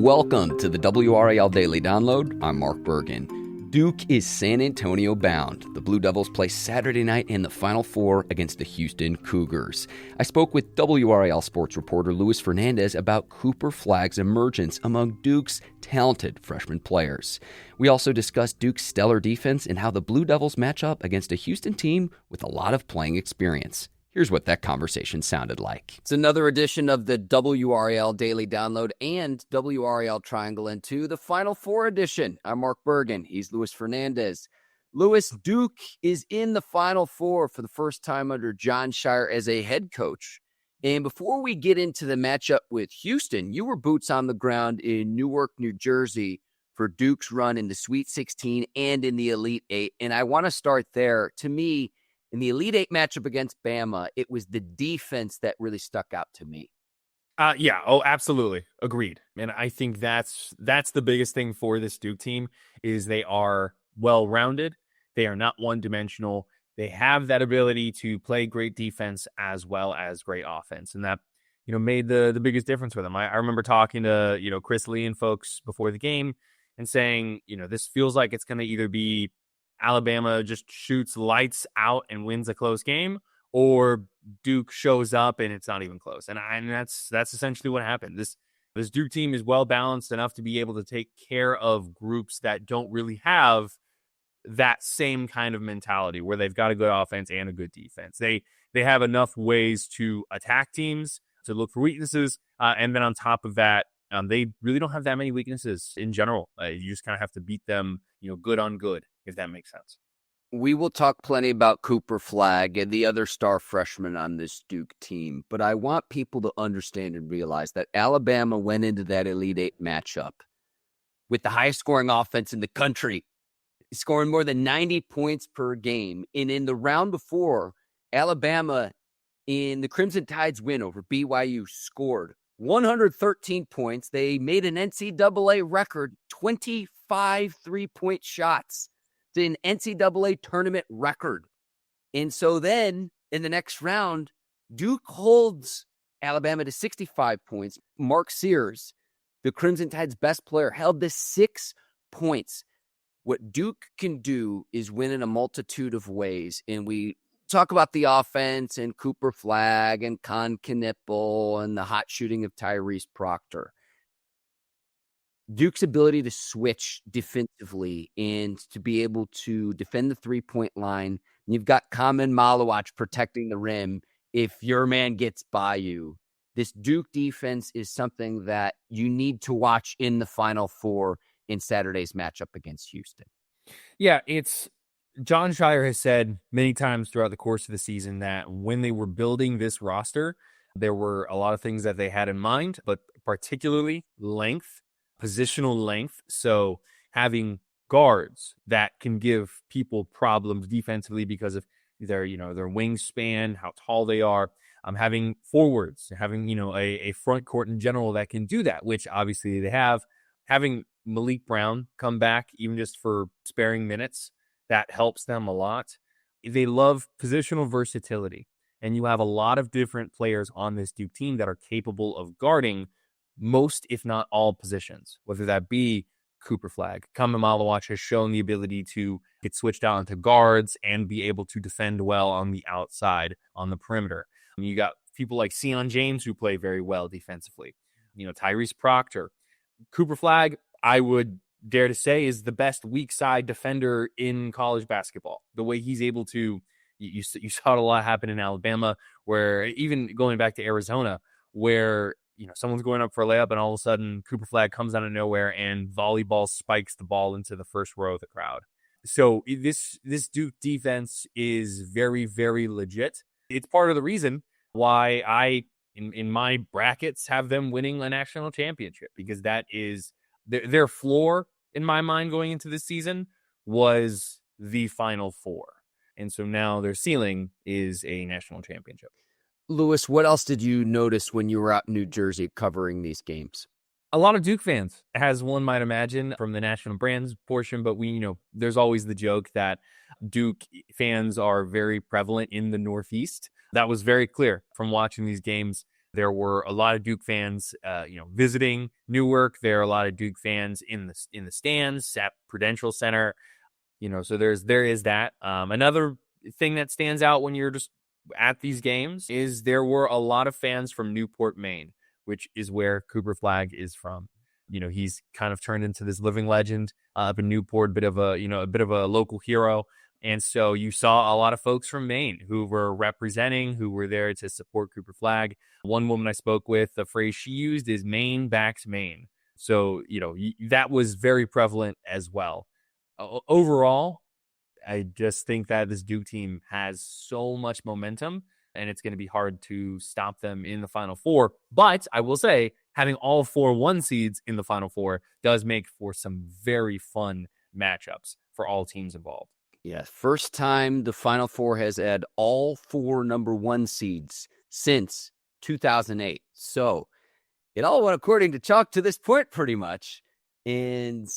Welcome to the WRAL Daily Download. I'm Mark Bergin. Duke is San Antonio bound. The Blue Devils play Saturday night in the Final Four against the Houston Cougars. I spoke with WRAL sports reporter Luis Fernandez about Cooper Flagg's emergence among Duke's talented freshman players. We also discussed Duke's stellar defense and how the Blue Devils match up against a Houston team with a lot of playing experience. Here's what that conversation sounded like. It's another edition of the WRAL Daily Download and WRAL Triangle into the Final Four edition. I'm Mark Bergin. He's Luis Fernandez. Luis, Duke is in the Final Four for the first time under Jon Scheyer as a head coach. And before we get into the matchup with Houston, you were boots on the ground in Newark, New Jersey for Duke's run in the Sweet 16 and in the Elite Eight. And I want to start there. To me, in the Elite Eight matchup against Bama, it was the defense that really stuck out to me. Yeah. Oh, absolutely. Agreed. And I think that's the biggest thing for this Duke team is they are well-rounded. They are not one-dimensional. They have that ability to play great defense as well as great offense. And that, made the biggest difference for them. I remember talking to, Chris Lee and folks before the game and saying, this feels like it's going to either be Alabama just shoots lights out and wins a close game, or Duke shows up and it's not even close. And that's essentially what happened. This Duke team is well balanced enough to be able to take care of groups that don't really have that same kind of mentality where they've got a good offense and a good defense. They have enough ways to attack teams, to look for weaknesses, and then on top of that, they really don't have that many weaknesses in general. You just kind of have to beat them, good on good, if that makes sense. We will talk plenty about Cooper Flagg and the other star freshmen on this Duke team, but I want people to understand and realize that Alabama went into that Elite Eight matchup with the highest scoring offense in the country, scoring more than 90 points per game. And in the round before, Alabama, in the Crimson Tide's win over BYU, scored 113 points. They made an NCAA record 25 three-point shots. It's an NCAA tournament record. And so then in the next round, Duke holds Alabama to 65 points. Mark Sears, the Crimson Tide's best player, held to 6 points. What Duke can do is win in a multitude of ways. And we talk about the offense and Cooper Flagg and Con Knipple and the hot shooting of Tyrese Proctor. Duke's ability to switch defensively and to be able to defend the three-point line. You've got Kamen Malawach protecting the rim if your man gets by you. This Duke defense is something that you need to watch in the Final Four in Saturday's matchup against Houston. Yeah, Jon Scheyer has said many times throughout the course of the season that when they were building this roster, there were a lot of things that they had in mind, but particularly length. Positional length, so having guards that can give people problems defensively because of their wingspan, how tall they are. Having forwards, having a front court in general that can do that, which obviously they have. Having Malik Brown come back, even just for sparing minutes, that helps them a lot. They love positional versatility, and you have a lot of different players on this Duke team that are capable of guarding most, if not all, positions, whether that be Cooper Flagg. Kamen Malawach has shown the ability to get switched out into guards and be able to defend well on the outside, on the perimeter. You got people like Sion James who play very well defensively. Tyrese Proctor. Cooper Flagg, I would dare to say, is the best weak side defender in college basketball. The way he's able to, you saw it a lot happen in Alabama, where even going back to Arizona, where someone's going up for a layup and all of a sudden Cooper Flagg comes out of nowhere and volleyball spikes the ball into the first row of the crowd. So this Duke defense is very, very legit. It's part of the reason why I, in my brackets, have them winning a national championship, because that is their floor in my mind going into this season was the Final Four. And so now their ceiling is a national championship. Luis, what else did you notice when you were out in New Jersey covering these games? A lot of Duke fans, as one might imagine from the national brands portion, but there's always the joke that Duke fans are very prevalent in the Northeast. That was very clear from watching these games. There were a lot of Duke fans, visiting Newark. There are a lot of Duke fans in the stands at Prudential Center. So there is that. Another thing that stands out when you're just at these games is there were a lot of fans from Newport, Maine, which is where Cooper Flagg is from. He's kind of turned into this living legend up in Newport, a bit of a local hero. And so you saw a lot of folks from Maine who were representing, who were there to support Cooper Flagg. One woman I spoke with, the phrase she used is Maine backs Maine. So, that was very prevalent as well. Overall, I just think that this Duke team has so much momentum, and it's going to be hard to stop them in the Final Four. But I will say, having all 4 1 seeds in the Final Four does make for some very fun matchups for all teams involved. Yeah, first time the Final Four has had all 4 number 1 seeds since 2008. So it all went according to chalk to this point, pretty much. And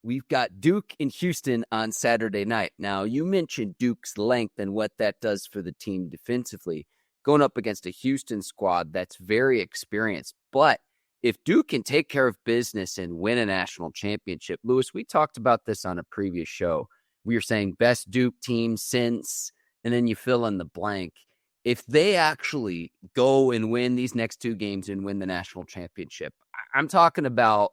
we've got Duke and Houston on Saturday night. Now, you mentioned Duke's length and what that does for the team defensively, going up against a Houston squad that's very experienced. But if Duke can take care of business and win a national championship, Lewis, we talked about this on a previous show. We were saying best Duke team since, and then you fill in the blank. If they actually go and win these next 2 games and win the national championship, I'm talking about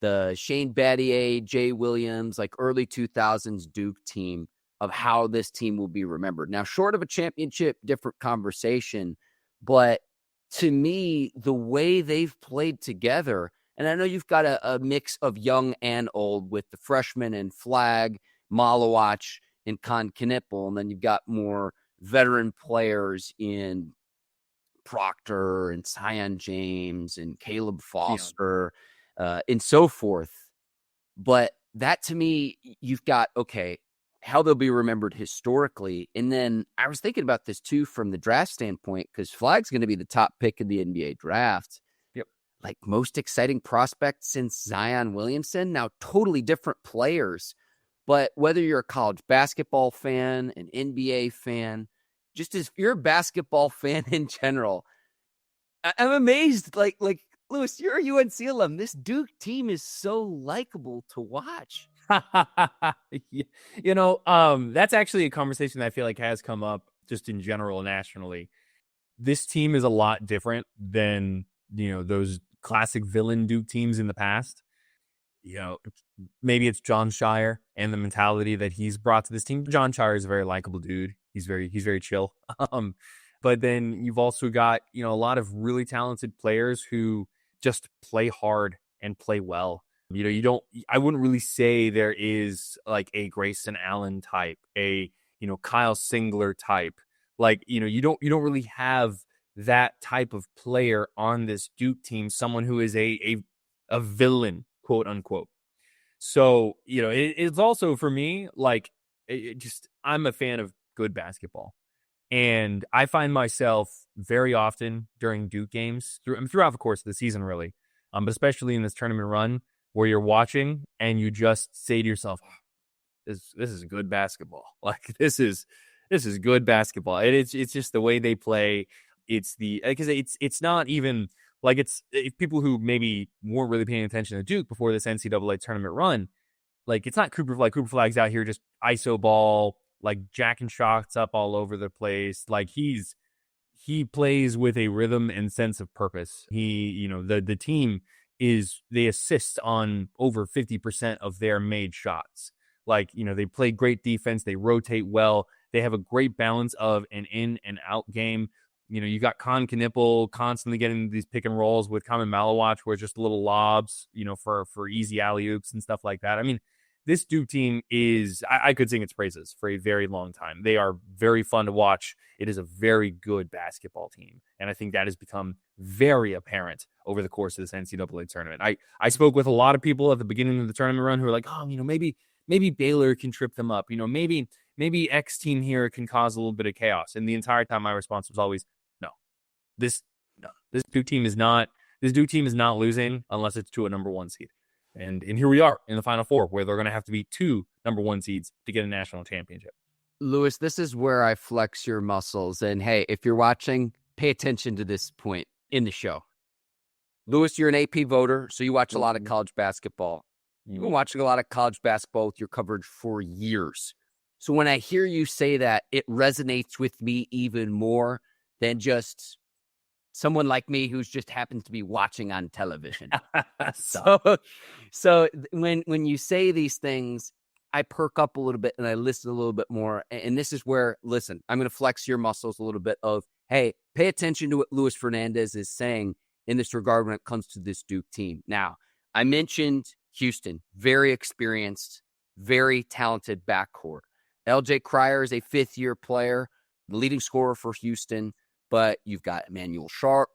the Shane Battier, Jay Williams, like early 2000s Duke team, of how this team will be remembered. Now, short of a championship, different conversation, but to me, the way they've played together, and I know you've got a mix of young and old with the freshmen and Flagg, Malawach, and Con Knipple, and then you've got more veteran players in Proctor and Sion James and Caleb Foster, and so forth. But that, to me, you've got, okay, how they'll be remembered historically. And then I was thinking about this too from the draft standpoint, because Flagg's going to be the top pick in the NBA draft. Yep. Like most exciting prospect since Zion Williamson. Now, totally different players. But whether you're a college basketball fan, an NBA fan, just as you're a basketball fan in general, I'm amazed. Like Lewis, you're a UNC alum. This Duke team is so likable to watch. That's actually a conversation that I feel like has come up just in general nationally. This team is a lot different than, those classic villain Duke teams in the past. Maybe it's John Shire and the mentality that he's brought to this team. John Shire is a very likable dude. He's very chill. But then you've also got, a lot of really talented players who just play hard and play well. I wouldn't really say there is like a Grayson Allen type, a, Kyle Singler type. Like, you don't really have that type of player on this Duke team, someone who is a villain, quote unquote. So, it's also for me, like, I'm a fan of good basketball. And I find myself very often during Duke games, throughout the course of the season, really, but especially in this tournament run, where you're watching and you just say to yourself, this is good basketball. Like, this is good basketball. And it's just the way they play. It's because it's not even like it's people who maybe weren't really paying attention to Duke before this NCAA tournament run. Like, it's not Cooper Flagg. Cooper Flagg's out here just ISO ball, like jacking shots up all over the place. Like, he plays with a rhythm and sense of purpose. The team they assist on over 50% of their made shots. Like, they play great defense. They rotate well. They have a great balance of an in and out game. You got Con Knipple constantly getting these pick and rolls with Common Malawach, where it's just little lobs, for easy alley-oops and stuff like that. I mean, this Duke team I could sing its praises for a very long time. They are very fun to watch. It is a very good basketball team. And I think that has become very apparent over the course of this NCAA tournament. I spoke with a lot of people at the beginning of the tournament run who were like, oh, maybe Baylor can trip them up. Maybe X team here can cause a little bit of chaos. And the entire time my response was always, no. This Duke team is not losing unless it's to a number 1 seed. And here we are in the Final Four, where they're going to have to be 2 number 1 seeds to get a national championship. Lewis, this is where I flex your muscles. And hey, if you're watching, pay attention to this point. in the show. Lewis, you're an AP voter, so you watch a lot of college basketball. You've been watching a lot of college basketball with your coverage for years. So when I hear you say that, it resonates with me even more than just someone like me who's just happens to be watching on television. So when you say these things, I perk up a little bit and I listen a little bit more. And this is where, listen, I'm going to flex your muscles a little bit of, hey, pay attention to what Luis Fernandez is saying in this regard when it comes to this Duke team. Now, I mentioned Houston, very experienced, very talented backcourt. LJ Cryer is a fifth-year player, the leading scorer for Houston, but you've got Emmanuel Sharp,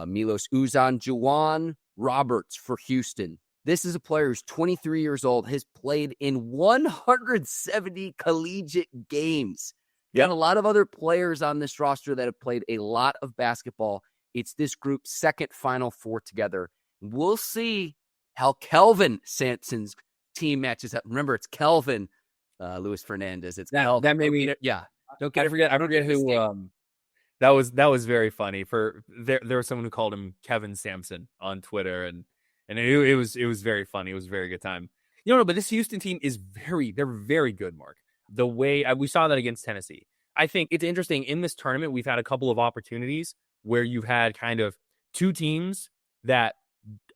Milos Uzan, Juwan Roberts for Houston. This is a player who's 23 years old, has played in 170 collegiate games. Got a lot of other players on this roster that have played a lot of basketball. It's this group's second Final Four together. We'll see how Kelvin Sampson's team matches up. Remember, it's Kelvin, Luis Fernandez. It's Kelvin. That made me. Yeah. I forget who. That was very funny. There was someone who called him Kevin Sampson on Twitter, and it was very funny. It was a very good time. But this Houston team is they're very good, Mark. The way we saw that against Tennessee. I think it's interesting in this tournament. We've had a couple of opportunities where you've had kind of two teams that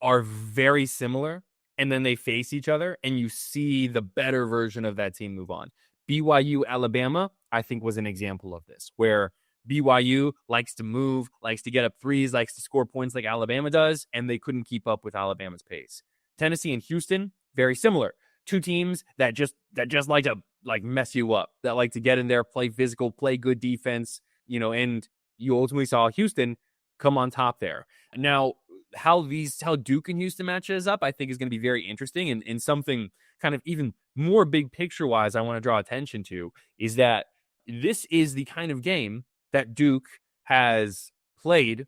are very similar, and then they face each other, and you see the better version of that team move on. BYU, Alabama, I think was an example of this, where BYU likes to move, likes to get up threes, likes to score points like Alabama does, and they couldn't keep up with Alabama's pace. Tennessee and Houston, very similar. Two teams that just like to mess you up, that like to get in there, play physical, play good defense, and you ultimately saw Houston come on top there. Now, how Duke and Houston matches up, I think is going to be very interesting, and something kind of even more big picture wise I want to draw attention to is that this is the kind of game that Duke has played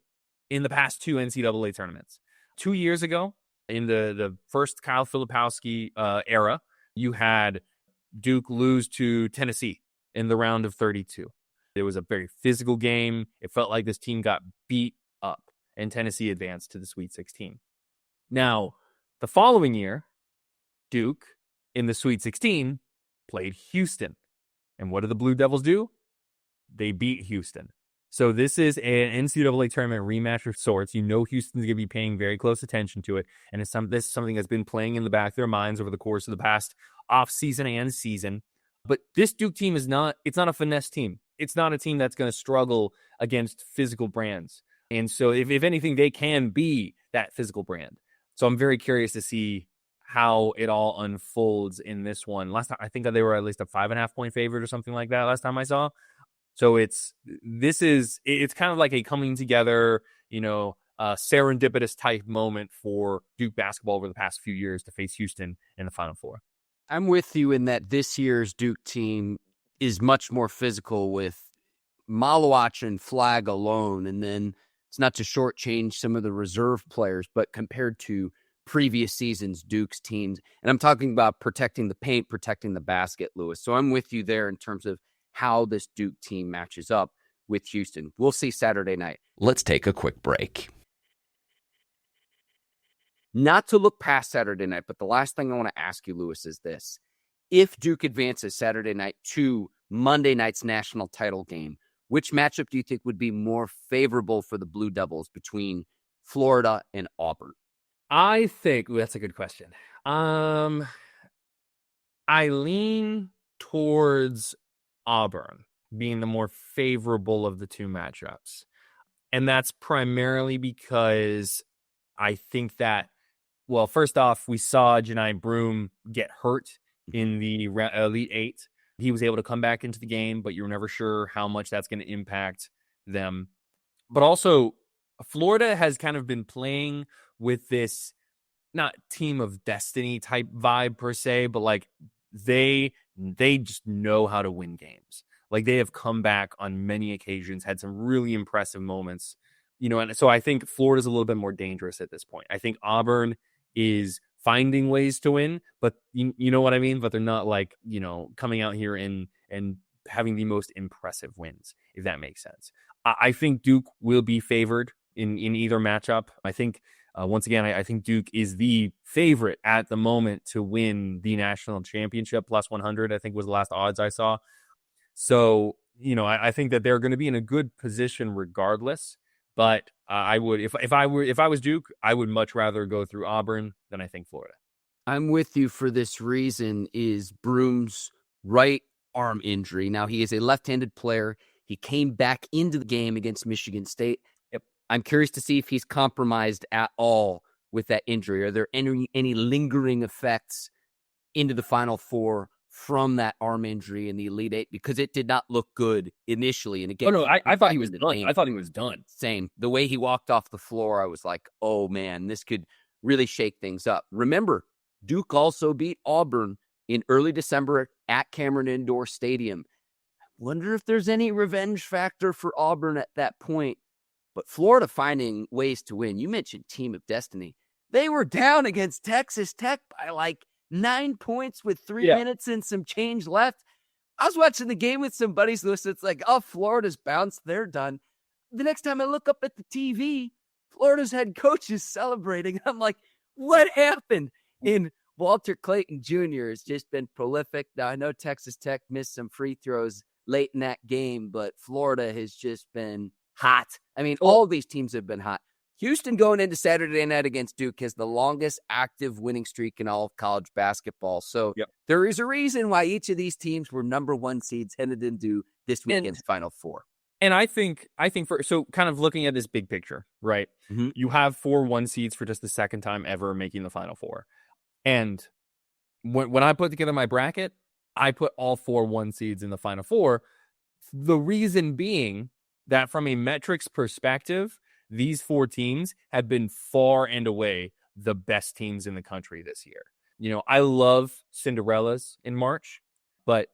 in the past two NCAA tournaments. 2 years ago, in the first Kyle Filipowski era, you had Duke lose to Tennessee in the round of 32. It was a very physical game. It felt like this team got beat up, and Tennessee advanced to the Sweet 16. Now, the following year, Duke, in the Sweet 16, played Houston. And what did the Blue Devils do? They beat Houston. So this is an NCAA tournament rematch of sorts. Houston's going to be paying very close attention to it. And this is something that's been playing in the back of their minds over the course of the past offseason and season. But this Duke team it's not a finesse team. It's not a team that's going to struggle against physical brands. And so if anything, they can be that physical brand. So I'm very curious to see how it all unfolds in this one. Last time, I think that they were at least a 5.5 point favorite or something like that last time I saw. So it's kind of like a coming together, serendipitous type moment for Duke basketball over the past few years to face Houston in the Final Four. I'm with you in that this year's Duke team is much more physical with Malawach and Flagg alone. And then it's not to shortchange some of the reserve players, but compared to previous seasons, Duke's teams, and I'm talking about protecting the paint, protecting the basket, Lewis. So I'm with you there in terms of how this Duke team matches up with Houston. We'll see Saturday night. Let's take a quick break. Not to look past Saturday night, but the last thing I want to ask you, Lewis, is this. If Duke advances Saturday night to Monday night's national title game, which matchup do you think would be more favorable for the Blue Devils between Florida and Auburn? I think that's a good question. I lean towards Auburn being the more favorable of the two matchups. And that's primarily because I think that, well, first off, we saw Janai Broome get hurt in the Elite Eight. He was able to come back into the game, but you're never sure how much that's going to impact them. But also, Florida has kind of been playing with this, not team of destiny type vibe per se, but like they just know how to win games. Like they have come back on many occasions, had some really impressive moments, and so I think Florida's a little bit more dangerous at this point. I think Auburn is finding ways to win, but you know what I mean? But they're not like, coming out here and having the most impressive wins, if that makes sense. I think Duke will be favored in either matchup. I think, once again, I think Duke is the favorite at the moment to win the national championship. Plus 100, I think, was the last odds I saw. So, I think that they're going to be in a good position regardless. But I would, if I was Duke, I would much rather go through Auburn than I think Florida. I'm with you for this reason is Broom's right arm injury. Now, he is a left-handed player. He came back into the game against Michigan State. Yep. I'm curious to see if he's compromised at all with that injury. Are there any lingering effects into the Final Four from that arm injury in the Elite Eight? Because it did not look good initially. And again, I thought he was done. I thought he was done. Same. The way he walked off the floor, I was like, oh, man, this could really shake things up. Remember, Duke also beat Auburn in early December at Cameron Indoor Stadium. I wonder if there's any revenge factor for Auburn at that point. But Florida finding ways to win. You mentioned Team of Destiny. They were down against Texas Tech by like 9 points with 3 minutes and some change left. I was watching the game with some buddies, Lewis. It's like, oh, Florida's bounced. They're done. The next time I look up at the TV, Florida's head coach is celebrating. I'm like, what happened? In Walter Clayton Jr. has just been prolific. Now, I know Texas Tech missed some free throws late in that game, but Florida has just been hot. I mean, all of these teams have been hot. Houston going into Saturday night against Duke has the longest active winning streak in all of college basketball. So there is a reason why each of these teams were number one seeds headed into this weekend's Final Four. And I think so kind of looking at this big picture, right? Mm-hmm. You have 4 1 seeds for just the second time ever making the Final Four. And when I put together my bracket, I put all 4 1 seeds in the Final Four. The reason being that from a metrics perspective, these 4 teams have been far and away the best teams in the country this year. I love Cinderellas in March, but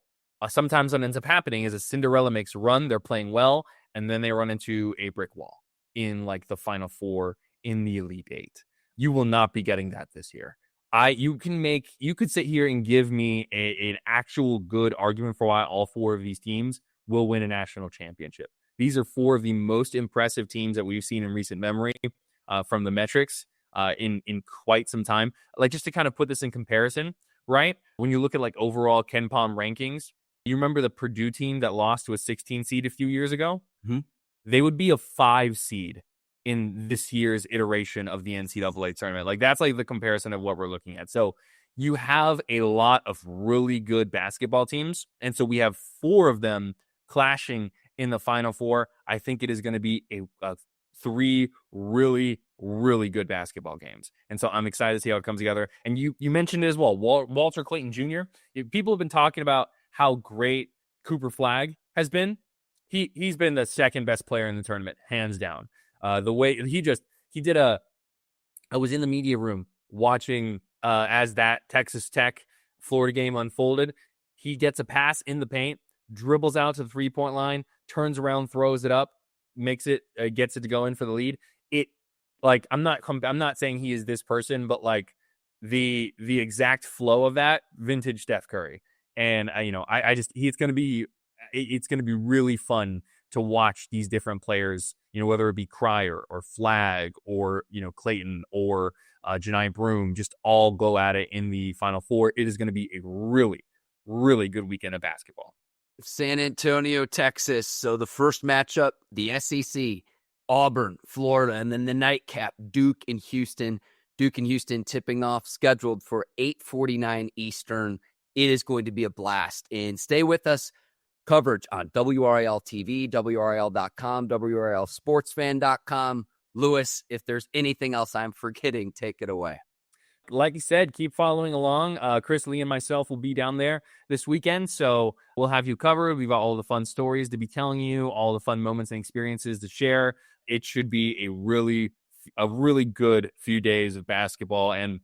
sometimes what ends up happening is a Cinderella makes a run, they're playing well, and then they run into a brick wall in like the Final Four in the Elite Eight. You will not be getting that this year. You could sit here and give me an actual good argument for why all 4 of these teams will win a national championship. These are 4 of the most impressive teams that we've seen in recent memory from the metrics in quite some time. Like, just to kind of put this in comparison, right? When you look at like overall KenPom rankings, you remember the Purdue team that lost to a 16 seed a few years ago? Mm-hmm. They would be a 5 seed in this year's iteration of the NCAA tournament. Like, that's like the comparison of what we're looking at. So you have a lot of really good basketball teams. And so we have 4 of them clashing in the Final Four. I think it is going to be a 3 really, really good basketball games. And so I'm excited to see how it comes together. And you mentioned it as well, Walter Clayton Jr. People have been talking about how great Cooper Flagg has been. He's been the second best player in the tournament, hands down. The way I was in the media room watching as that Texas Tech Florida game unfolded. He gets a pass in the paint, dribbles out to the 3-point line, turns around, throws it up, makes it, gets it to go in for the lead. I'm not saying he is this person, but like the exact flow of that, vintage Steph Curry. And it's going to be really fun to watch these different players, whether it be Cryer or Flagg or, Clayton or Janai Broom, just all go at it in the Final Four. It is going to be a really, really good weekend of basketball. San Antonio, Texas. So the first matchup, the SEC, Auburn, Florida, and then the nightcap, Duke and Houston. Duke and Houston tipping off, scheduled for 8:49 Eastern. It is going to be a blast. And stay with us. Coverage on WRAL TV, WRAL.com, WRALSportsFan.com. Lewis, if there's anything else I'm forgetting, take it away. Like you said, keep following along. Chris, Lee, and myself will be down there this weekend, so we'll have you covered. We've got all the fun stories to be telling you, all the fun moments and experiences to share. It should be a really good few days of basketball, and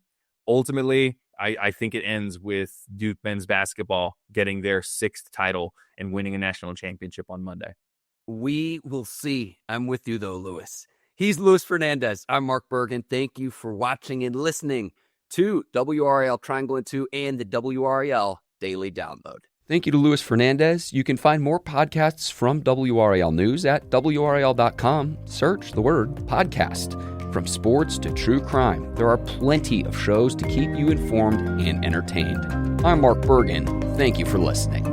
ultimately, I think it ends with Duke men's basketball getting their 6th title and winning a national championship on Monday. We will see. I'm with you, though, Lewis. He's Luis Fernandez. I'm Mark Bergin. Thank you for watching and listening to WRAL Triangle and 2 and the WRAL Daily Download. Thank you to Luis Fernandez. You can find more podcasts from WRAL News at WRAL.com. Search the word podcast. From sports to true crime, there are plenty of shows to keep you informed and entertained. I'm Mark Bergin. Thank you for listening.